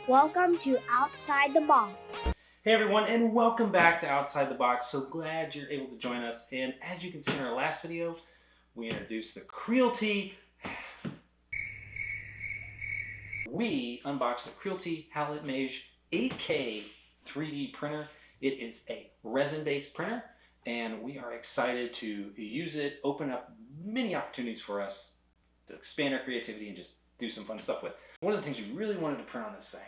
Welcome to Outside the Box. Hey everyone, and welcome back to Outside the Box. So glad you're able to join us. And as you can see in our last video, we introduced the Creality. We unboxed the Creality Hallet Mage 8K 3D printer. It is a resin-based printer, and we are excited to use it, open up many opportunities for us to expand our creativity and just do some fun stuff with. One of the things we really wanted to print on this thing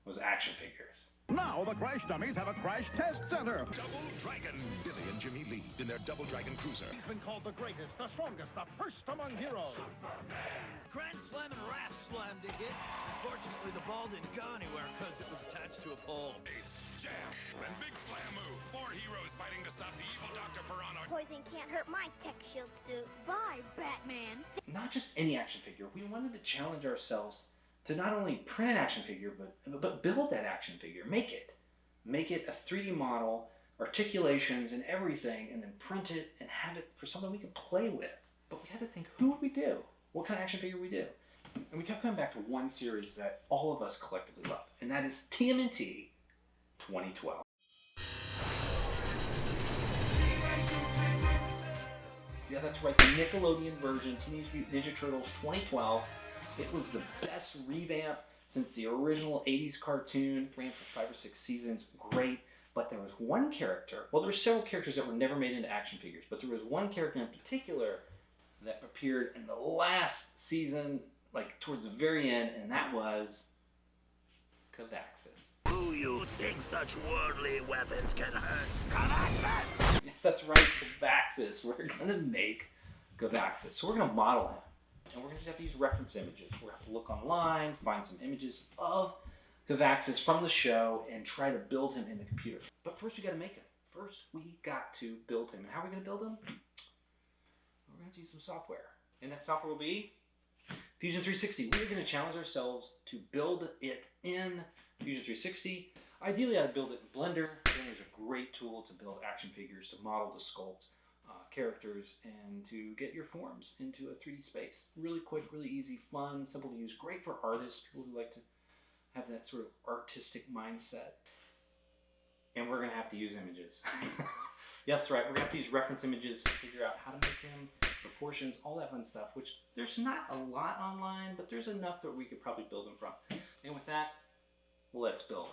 was action figures. Now the Crash Dummies have a crash test center. Double Dragon. Billy and Jimmy lead in their Double Dragon cruiser. He's been called the greatest, the strongest, the first among heroes. Grand Slam and Rap Slam to hit. Unfortunately, the ball didn't go anywhere because it was attached to a pole. Ace, Jam, and Big Flamu. 4 heroes fighting to stop the evil Dr. Piranha. Poison can't hurt my tech shield suit. Bye, Batman. Not just any action figure. We wanted to challenge ourselves to not only print an action figure, but build that action figure. Make it a 3D model, articulations and everything, and then print it and have it for something we can play with. But we had to think, who would we do? What kind of action figure would we do? And we kept coming back to one series that all of us collectively love, and that is TMNT 2012. Yeah, that's right, the Nickelodeon version, Teenage Mutant Ninja Turtles 2012. It was the best revamp since the original 80s cartoon. Ran for 5 or 6 seasons, great. But there was one character, well, there were several characters that were never made into action figures, but there was one character in particular that appeared in the last season, like towards the very end, and that was Kavaxas. Who you think such worldly weapons can hurt? Kavaxas! Yes, that's right, Kavaxas. We're going to make Kavaxas. So we're going to model him. And we're going to just have to use reference images. We're going to have to look online, find some images of Kavaxas from the show, and try to build him in the computer. But first we got to make him. First we got to build him. And how are we going to build him? We're going to use some software. And that software will be Fusion 360. We're going to challenge ourselves to build it in Fusion 360. Ideally I'd build it in Blender. Blender is a great tool to build action figures, to model, to sculpt characters, and to get your forms into a 3D space. Really quick, really easy, fun, simple to use. Great for artists, people who like to have that sort of artistic mindset. And we're going to have to use images. Yes, right, we're going to have to use reference images to figure out how to make him, proportions, all that fun stuff, which there's not a lot online, but there's enough that we could probably build him from. And with that, let's build him.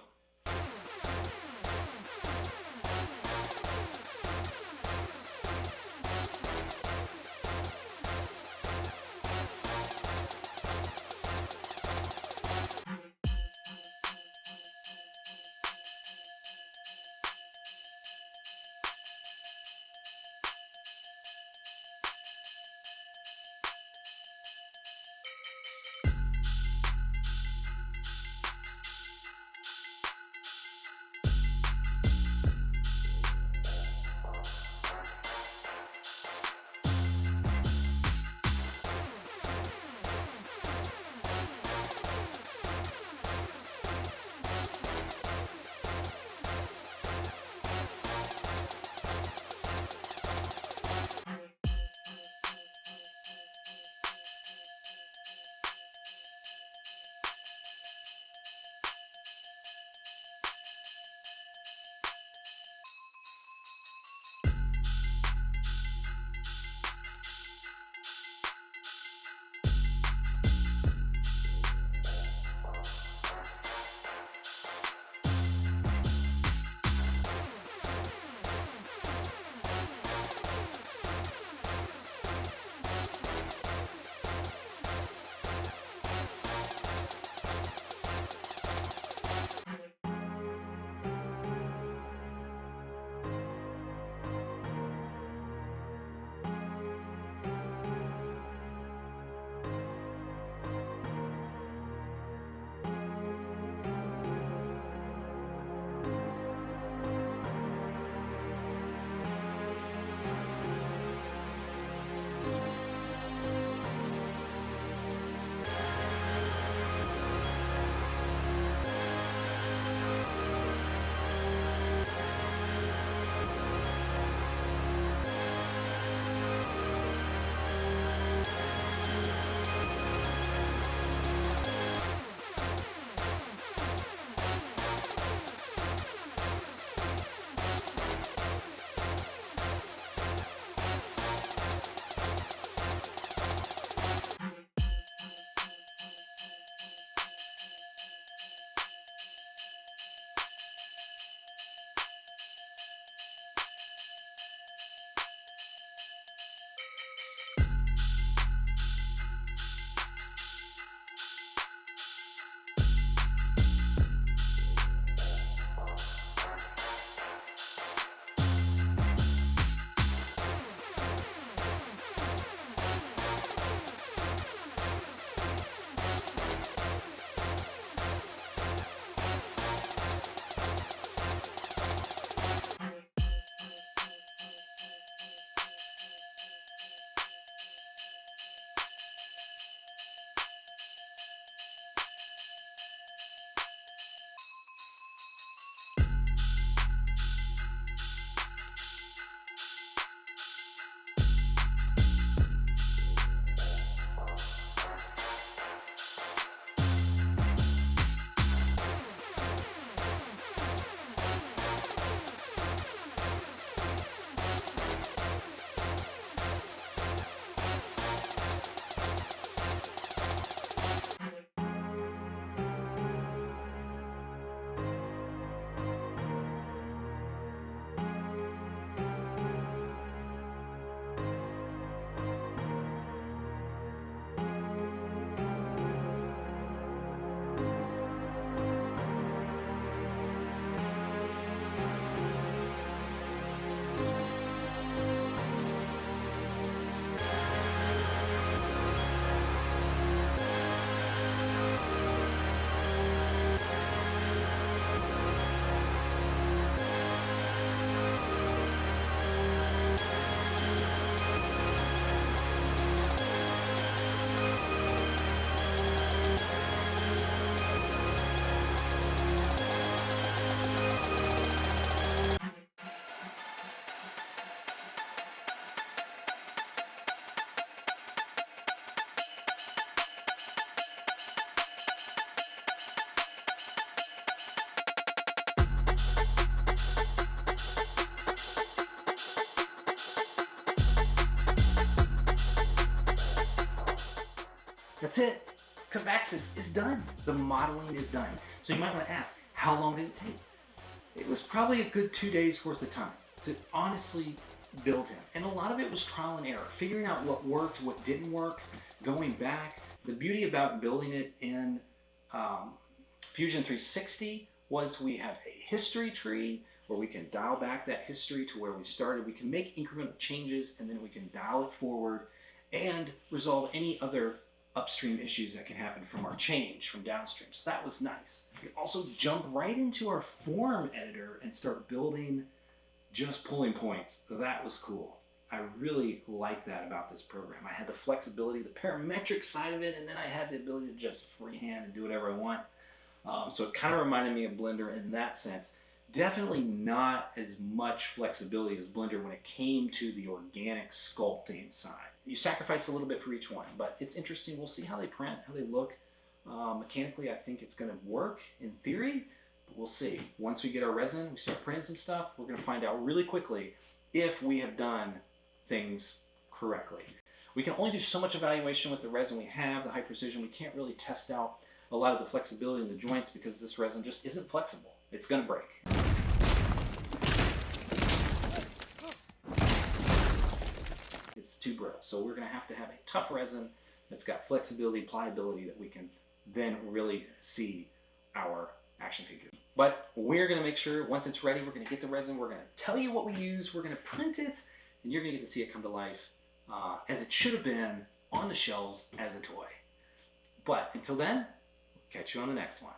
That's it. Kavaxas is done. The modeling is done. So you might want to ask, how long did it take? It was probably a good 2 days worth of time to honestly build him. And a lot of it was trial and error, figuring out what worked, what didn't work, going back. The beauty about building it in Fusion 360 was we have a history tree where we can dial back that history to where we started. We can make incremental changes and then we can dial it forward and resolve any other upstream issues that can happen from our change from downstream. So that was nice. We can also jump right into our form editor and start building just pulling points. So that was cool. I really like that about this program. I had the flexibility, the parametric side of it, and then I had the ability to just freehand and do whatever I want. So it kind of reminded me of Blender in that sense. Definitely not as much flexibility as Blender when it came to the organic sculpting side. You sacrifice a little bit for each one, but it's interesting. We'll see how they print, how they look. Mechanically, I think it's going to work in theory, but we'll see. Once we get our resin, we start printing some stuff, we're going to find out really quickly if we have done things correctly. We can only do so much evaluation with the resin we have, the high precision. We can't really test out a lot of the flexibility in the joints because this resin just isn't flexible. It's going to break. It's too brittle. So we're going to have a tough resin that's got flexibility, pliability that we can then really see our action figure. But we're going to make sure once it's ready, we're going to get the resin, we're going to tell you what we use, we're going to print it, and you're going to get to see it come to life as it should have been on the shelves as a toy. But until then, catch you on the next one.